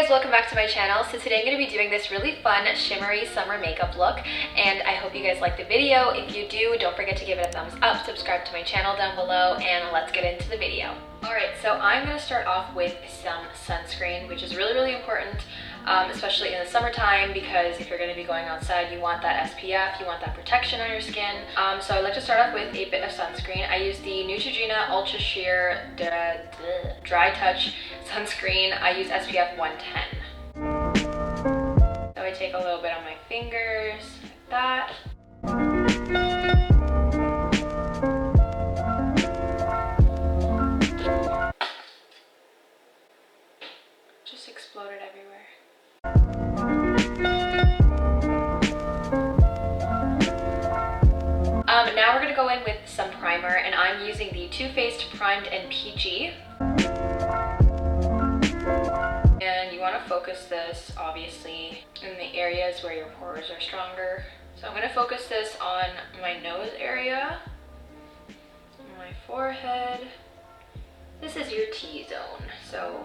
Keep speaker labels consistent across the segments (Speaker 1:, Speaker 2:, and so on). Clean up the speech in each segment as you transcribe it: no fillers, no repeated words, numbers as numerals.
Speaker 1: guys, welcome back to my channel. So today I'm going to be doing this really fun shimmery summer makeup look, and I hope you guys like the video. If you do, don't forget to give it a thumbs up, subscribe to my channel down below, and let's get into the video. Alright, so I'm going to start off with some sunscreen, which is really important, especially in the summertime, because if you're going to be going outside, you want that SPF, you want that protection on your skin. So I'd like to start off with a bit of sunscreen. I use the Neutrogena Ultra Sheer Dry Touch Sunscreen. I use SPF 110. So I take a little bit on my fingers, like that. Just exploded everywhere. Now we're going to go in with some primer, and I'm using the Too Faced Primed and Peachy. And you want to focus this, obviously, in the areas where your pores are stronger. So I'm going to focus this on my nose area, my forehead. This is your T-zone, so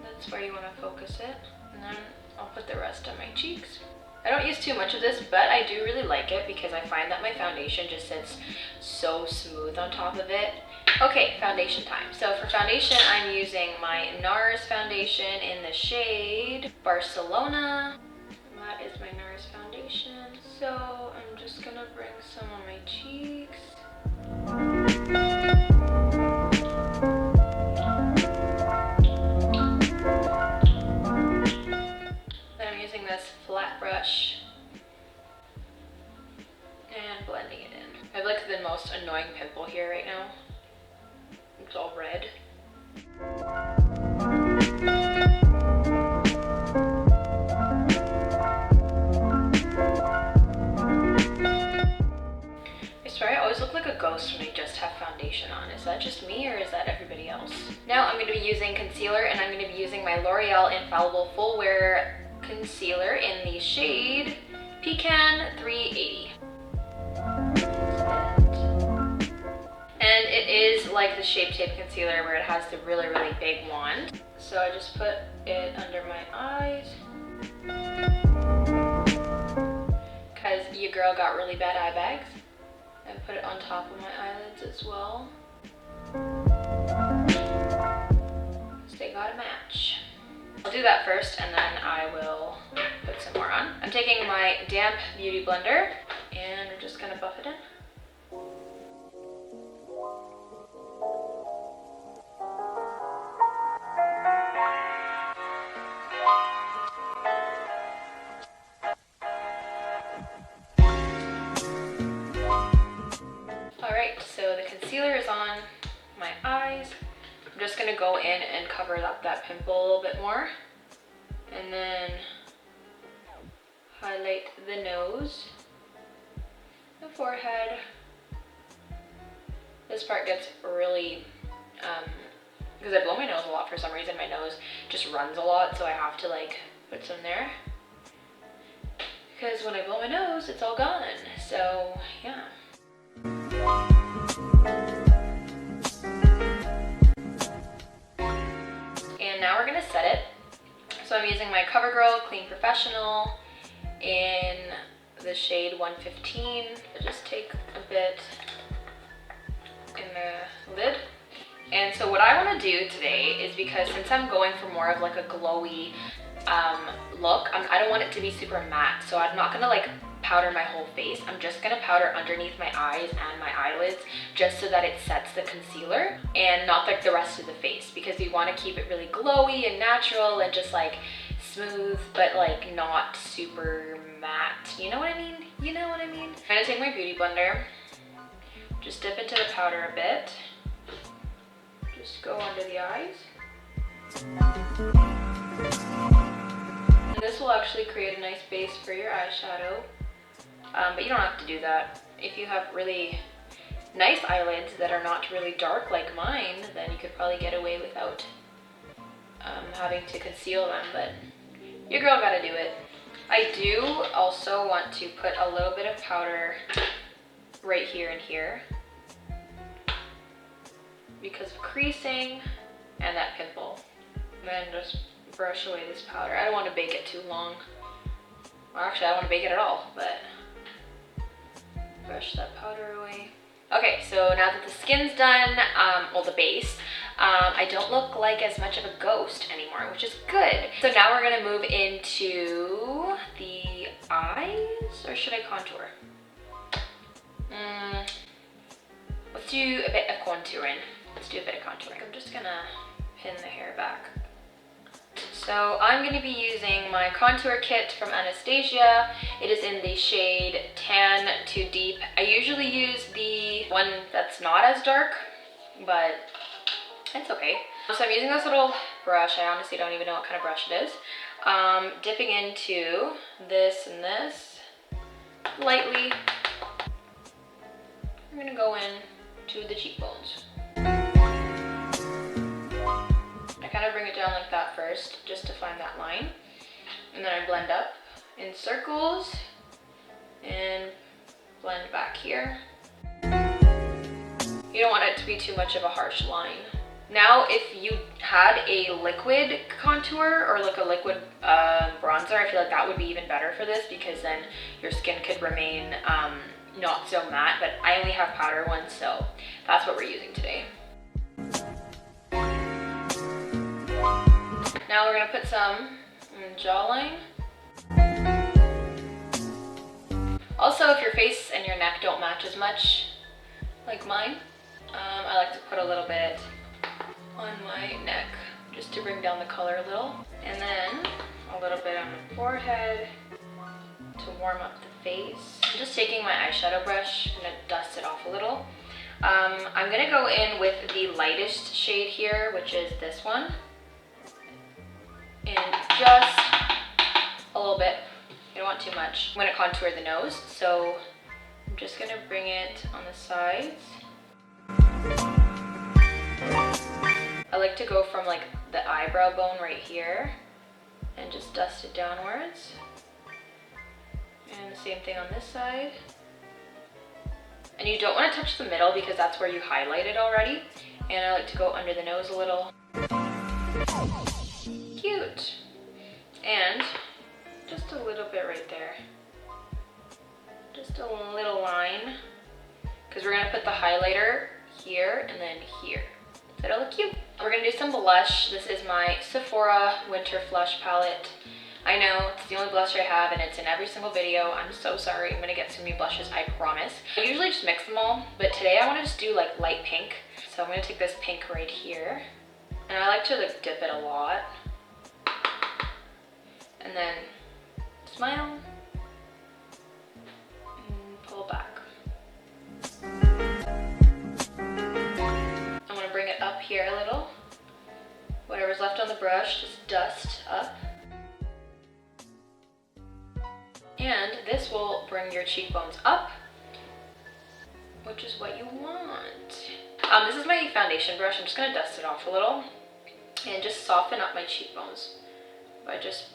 Speaker 1: that's where you want to focus it. And then I'll put the rest on my cheeks. I don't use too much of this, but I do really like it because I find that my foundation just sits so smooth on top of it. Okay, foundation time. So for foundation, I'm using my NARS foundation in the shade Barcelona. And that is my NARS foundation. So I'm just gonna bring some on my cheeks. This flat brush and blending it in. I have like the most annoying pimple here right now. It's all red. I swear I always look like a ghost when I just have foundation on. Is that just me or is that everybody else? Now I'm going to be using concealer, and I'm going to be using my L'Oreal Infallible Full Wear Concealer in the shade Pecan 380. And it is like the Shape Tape concealer where it has the really big wand. So I just put it under my eyes because your girl got really bad eye bags. And put it on top of my eyelids as well. So they gotta match. I'll do that first, and then I will put some more on. I'm taking my damp beauty blender, and we're just gonna buff it in. Alright, so the concealer is on my eyes. I'm just gonna go in and cover up that pimple a little bit more, and then highlight the nose, the forehead. This part gets really, because I blow my nose a lot for some reason, my nose just runs a lot, so I have to like put some there. Because when I blow my nose, it's all gone, so yeah. Now we're gonna set it. So I'm using my CoverGirl Clean Professional in the shade 115. I just take a bit in the lid. And so what I want to do today is, because since I'm going for more of like a glowy look, I don't want it to be super matte. So I'm not gonna like powder my whole face. I'm just gonna powder underneath my eyes and my eyelids, just so that it sets the concealer and not like the rest of the face, because we want to keep it really glowy and natural and just like smooth, but like not super matte. You know what I mean? You know what I mean? I'm gonna take my beauty blender, just dip into the powder a bit, just go under the eyes. And this will actually create a nice base for your eyeshadow. But you don't have to do that. If you have really nice eyelids that are not really dark like mine, then you could probably get away without having to conceal them, but your girl gotta do it. I do also want to put a little bit of powder right here and here because of creasing and that pimple. And then just brush away this powder. I don't want to bake it too long. Well, actually, I don't want to bake it at all, but brush that powder away. Okay, so now that the skin's done, well, the base, I don't look like as much of a ghost anymore, which is good. So now we're gonna move into the eyes, or should I contour? Let's do a bit of contouring. I'm just gonna pin the hair back. So I'm going to be using my contour kit from Anastasia. It is in the shade Tan to Deep. I usually use the one that's not as dark, but it's okay. So I'm using this little brush. I honestly don't even know what kind of brush it is. Dipping into this and this lightly. I'm going to go in to the cheekbones. I kind of bring it down like that first, just to find that line. And then I blend up in circles and blend back here. You don't want it to be too much of a harsh line. Now, if you had a liquid contour or like a liquid bronzer, I feel like that would be even better for this, because then your skin could remain not so matte, but I only have powder ones, so that's what we're using today. Now we're gonna put some jawline. Also, if your face and your neck don't match as much, like mine, I like to put a little bit on my neck, just to bring down the color a little. And then a little bit on the forehead to warm up the face. I'm just taking my eyeshadow brush, I'm gonna dust it off a little. I'm gonna go in with the lightest shade here, which is this one. And just a little bit, you don't want too much. I'm gonna contour the nose, so I'm just gonna bring it on the sides. I like to go from like the eyebrow bone right here and just dust it downwards. And the same thing on this side. And you don't want to touch the middle because that's where you highlighted already. And I like to go under the nose a little. Cute. And just a little bit right there. Just a little line. Because we're going to put the highlighter here and then here. So it'll look cute. We're going to do some blush. This is my Sephora Winter Flush Palette. I know, it's the only blusher I have and it's in every single video. I'm so sorry. I'm going to get some new blushes, I promise. I usually just mix them all, but today I want to just do like light pink. So I'm going to take this pink right here. And I like to like dip it a lot. And then smile and pull back. I'm going to bring it up here a little. Whatever's left on the brush, just dust up. And this will bring your cheekbones up, which is what you want. This is my foundation brush. I'm just going to dust it off a little and just soften up my cheekbones by just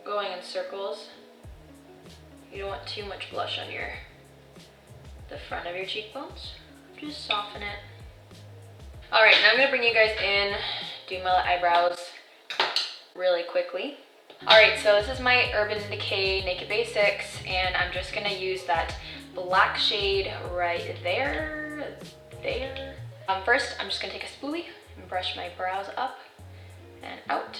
Speaker 1: going in circles. You don't want too much blush on the front of your cheekbones. Just soften it. All right, now I'm gonna bring you guys in, do my eyebrows really quickly. All right, so this is my Urban Decay Naked Basics, and I'm just gonna use that black shade right there. First, I'm just gonna take a spoolie and brush my brows up and out.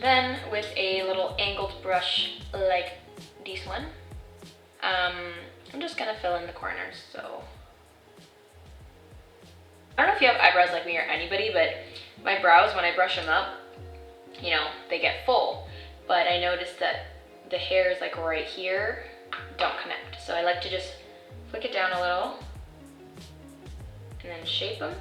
Speaker 1: Then with a little angled brush like this one, I'm just gonna fill in the corners. So I don't know if you have eyebrows like me or anybody, but my brows, when I brush them up, you know, they get full. But I noticed that the hairs like right here don't connect. So I like to just flick it down a little and then shape them.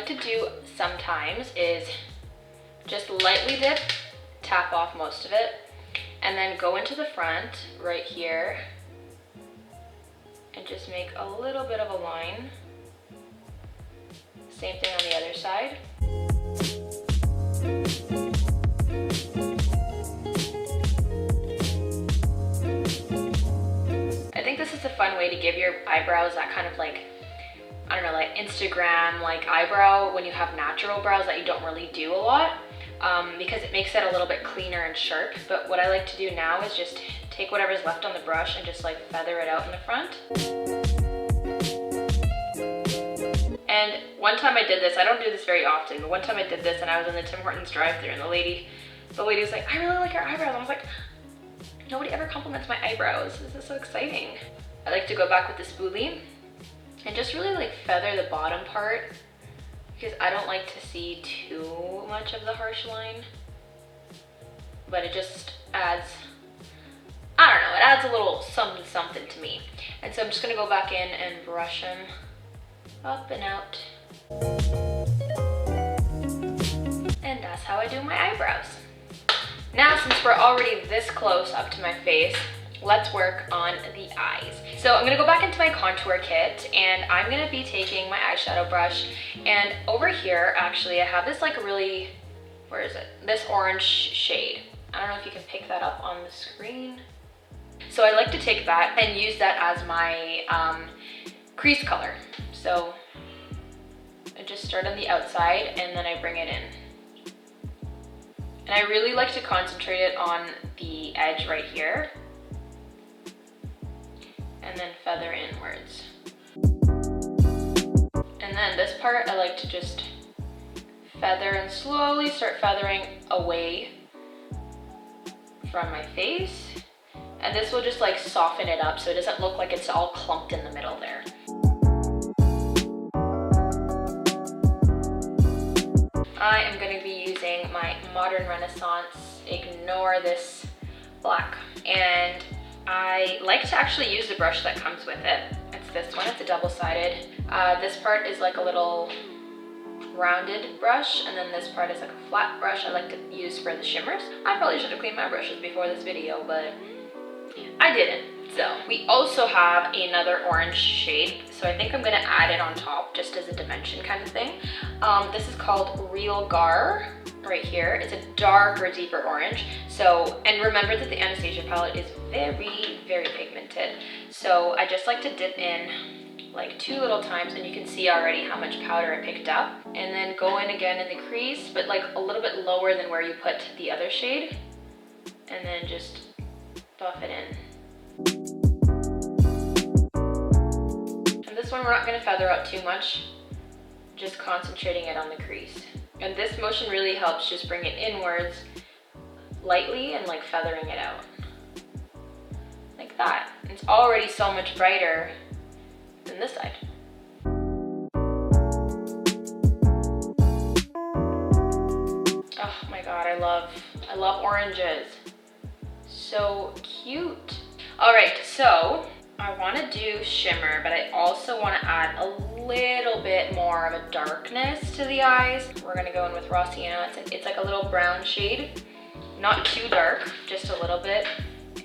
Speaker 1: To do sometimes is just lightly dip, tap off most of it, and then go into the front right here and just make a little bit of a line. Same thing on the other side. just a fun way to give your eyebrows that kind of like, I don't know, like Instagram like eyebrow when you have natural brows that you don't really do a lot, because it makes it a little bit cleaner and sharp. But what I like to do now is just take whatever's left on the brush and just like feather it out in the front. And one time I did this, I don't do this very often, but one time I did this and I was in the Tim Hortons drive-thru and the lady was like, I really like your eyebrows. And I was like, nobody ever compliments my eyebrows. This is so exciting. I like to go back with the spoolie and just really like feather the bottom part, because I don't like to see too much of the harsh line, but it just adds, I don't know, it adds a little something something to me. And so I'm just gonna go back in and brush them up and out. And that's how I do my eyebrows. Now, since we're already this close up to my face, let's work on the eyes. So I'm gonna go back into my contour kit and I'm gonna be taking my eyeshadow brush, and over here, actually, I have this like really, where is it? This orange shade. I don't know if you can pick that up on the screen. So I like to take that and use that as my crease color. So I just start on the outside and then I bring it in. And I really like to concentrate it on the edge right here, and then feather inwards. And then this part, I like to just feather and slowly start feathering away from my face. And this will just like soften it up so it doesn't look like it's all clumped in the middle there. I am going to be using my Modern Renaissance Ignore This Black, and I like to actually use the brush that comes with it. It's this one, it's a double-sided. This part is like a little rounded brush, and then this part is like a flat brush I like to use for the shimmers. I probably should have cleaned my brushes before this video, but I didn't. So we also have another orange shade, so I think I'm gonna add it on top just as a dimension kind of thing. This is called Real Gar right here. It's a darker, deeper orange. So, and remember that the Anastasia palette is very, very pigmented. So I just like to dip in like 2 little times, and you can see already how much powder I picked up. And then go in again in the crease, but like a little bit lower than where you put the other shade. And then just buff it in. And this one we're not going to feather out too much, just concentrating it on the crease. And this motion really helps just bring it inwards lightly and like feathering it out. Like that. It's already so much brighter than this side. Oh my god, I love oranges. So cute. Alright, so I want to do shimmer, but I also want to add a little bit more of a darkness to the eyes. We're going to go in with Raw Sienna. It's like a little brown shade. Not too dark, just a little bit.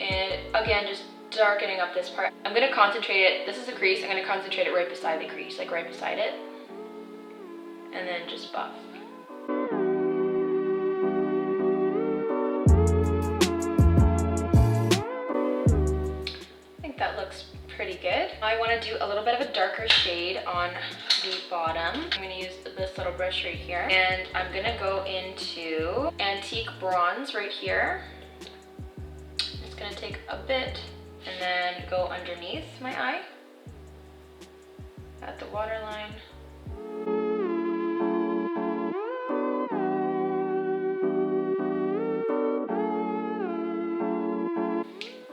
Speaker 1: And again, just darkening up this part. I'm going to concentrate it. This is the crease. I'm going to concentrate it right beside the crease, like right beside it. And then just buff. That looks pretty good. I want to do a little bit of a darker shade on the bottom. I'm going to use this little brush right here, and I'm going to go into Antique Bronze right here. It's going to take a bit and then go underneath my eye at the waterline.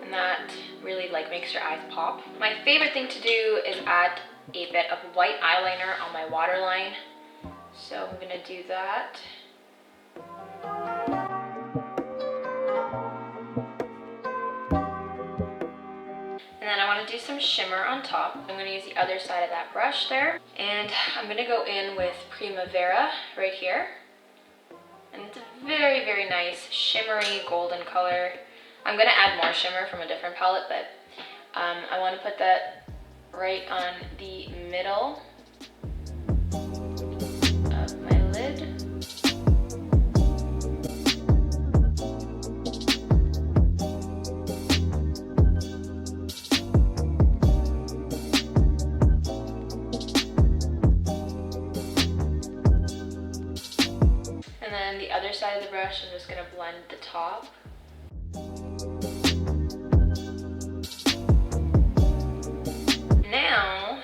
Speaker 1: And that really like makes your eyes pop. My favorite thing to do is add a bit of white eyeliner on my waterline. So I'm gonna do that. And then I want to do some shimmer on top. I'm going to use the other side of that brush there. And I'm going to go in with Primavera right here. And it's a very, very nice shimmery golden color. I'm going to add more shimmer from a different palette, but I want to put that right on the middle of my lid. brush, I'm just gonna blend the top. Now,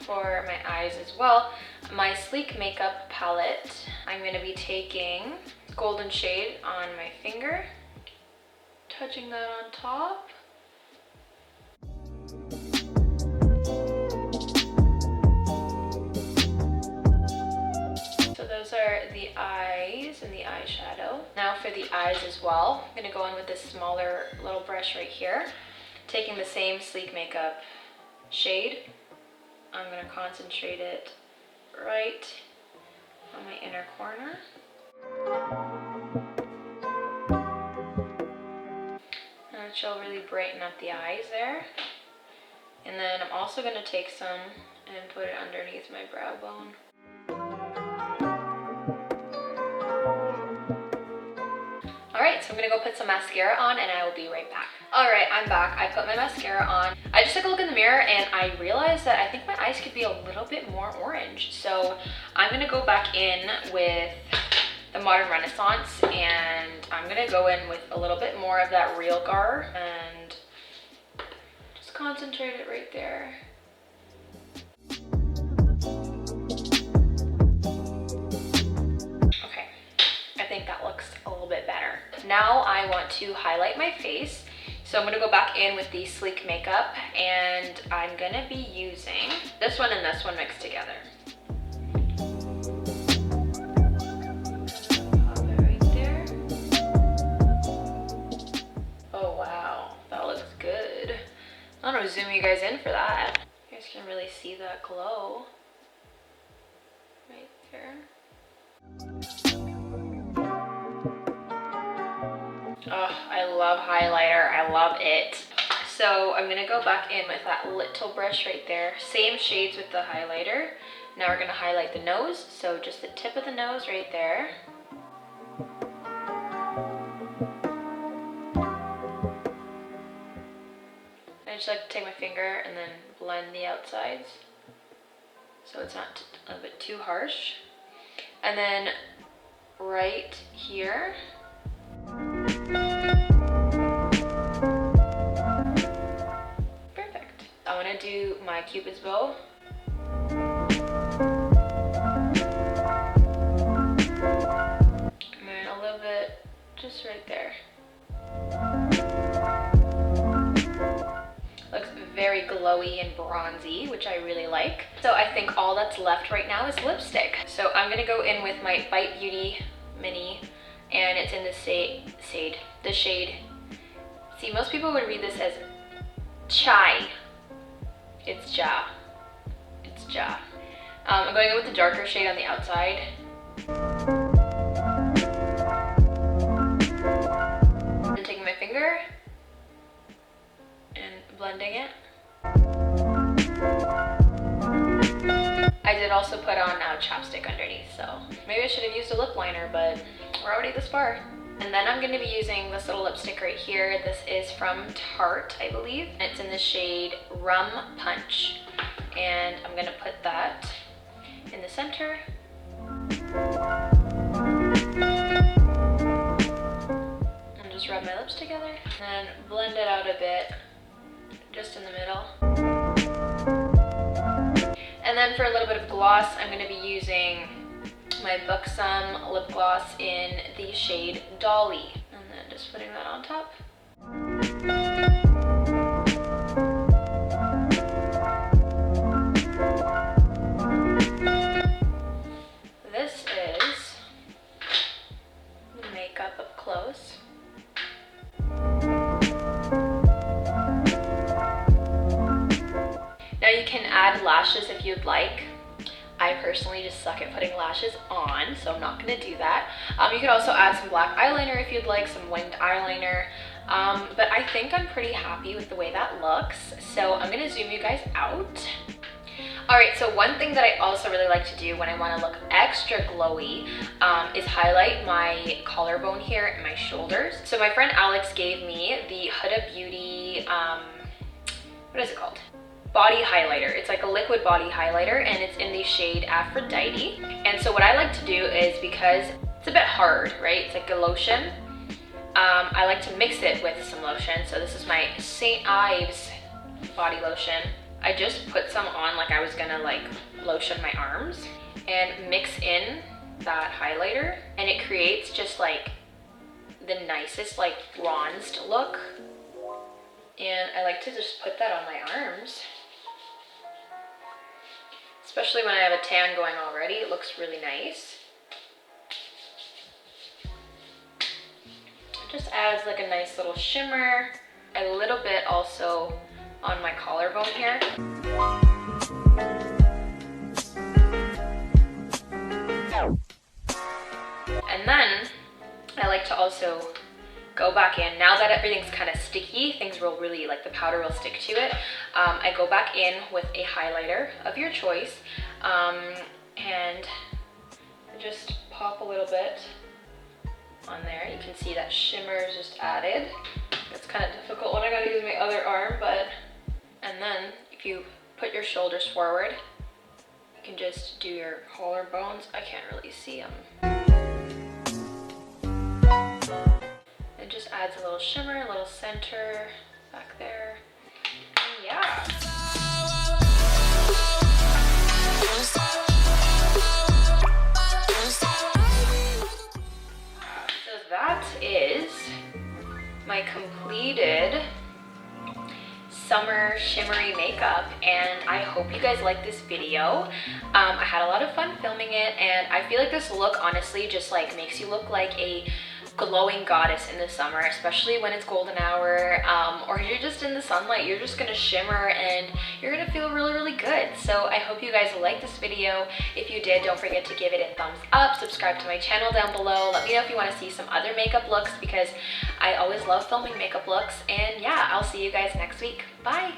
Speaker 1: for my eyes as well, my Sleek Makeup palette, I'm gonna be taking golden shade on my finger, touching that on top. So those are the eyes and the eyeshadow. Now for the eyes as well, I'm gonna go in with this smaller little brush right here, taking the same Sleek Makeup shade. I'm gonna concentrate it right on my inner corner. And she'll really brighten up the eyes there. And then I'm also gonna take some and put it underneath my brow bone. Alright, so I'm gonna go put some mascara on and I will be right back. Alright, I'm back. I put my mascara on. I just took a look in the mirror and I realized that I think my eyes could be a little bit more orange. So I'm gonna go back in with the Modern Renaissance and I'm gonna go in with a little bit more of that Real Gar and just concentrate it right there. Okay, I think that looks a little bit better. Now I want to highlight my face. So I'm gonna go back in with the Sleek Makeup and I'm gonna be using this one and this one mixed together. Pop it right there. Oh wow, that looks good. I'm gonna zoom you guys in for that. You guys can really see that glow right there. Oh, I love highlighter, I love it. So I'm gonna go back in with that little brush right there. Same shades with the highlighter. Now we're gonna highlight the nose. So just the tip of the nose right there. I just like to take my finger and then blend the outsides so it's not a bit too harsh. And then right here, perfect. I want to do my Cupid's bow. And then a little bit just right there. Looks very glowy and bronzy, which I really like. So I think all that's left right now is lipstick. So I'm gonna go in with my Bite Beauty Mini, and it's in the shade. See, most people would read this as Chai. It's Ja. It's Ja. I'm going in with the darker shade on the outside. And taking my finger and blending it. I did also put on chapstick underneath, so maybe I should have used a lip liner, but we're already this far. And then I'm going to be using this little lipstick right here. This is from Tarte, I believe. It's in the shade Rum Punch. And I'm going to put that in the center. And just rub my lips together. And blend it out a bit, just in the middle. And then for a little bit of gloss, I'm going to be using my Buxom lip gloss in the shade Dolly. And then just putting that on top. This is the makeup up close. Now you can add lashes if you'd like. I personally just suck at putting lashes on, so I'm not gonna do that. You could also add some black eyeliner if you'd like, some winged eyeliner. But I think I'm pretty happy with the way that looks. So I'm gonna zoom you guys out. All right, so one thing that I also really like to do when I wanna look extra glowy is highlight my collarbone here and my shoulders. So my friend Alex gave me the Huda Beauty, what is it called? Body highlighter. It's like a liquid body highlighter and it's in the shade Aphrodite. And so what I like to do is, because it's a bit hard, right? It's like a lotion. I like to mix it with some lotion. So this is my St. Ives body lotion. I just put some on like I was gonna like lotion my arms and mix in that highlighter, and it creates just like the nicest like bronzed look. And I like to just put that on my arms, especially when I have a tan going already. It looks really nice. It just adds like a nice little shimmer. A little bit also on my collarbone here. And then I like to also go back in. Now that everything's kind of sticky, things will really, like the powder will stick to it. I go back in with a highlighter of your choice, and just pop a little bit on there. You can see that shimmer is just added. It's kind of difficult when I gotta use my other arm, but, and then if you put your shoulders forward, you can just do your collarbones. I can't really see them. It just adds a little shimmer, a little center back there. And yeah. So that is my completed summer shimmery makeup, and I hope you guys like this video. I had a lot of fun filming it, and I feel like this look honestly just like makes you look like a glowing goddess in the summer, especially when it's golden hour, or you're just in the sunlight. You're just gonna shimmer and you're gonna feel really, really good. So I hope you guys liked this video. If you did, don't forget to give it a thumbs up, subscribe to my channel down below. Let me know if you want to see some other makeup looks, because I always love filming makeup looks. And yeah, I'll see you guys next week. Bye.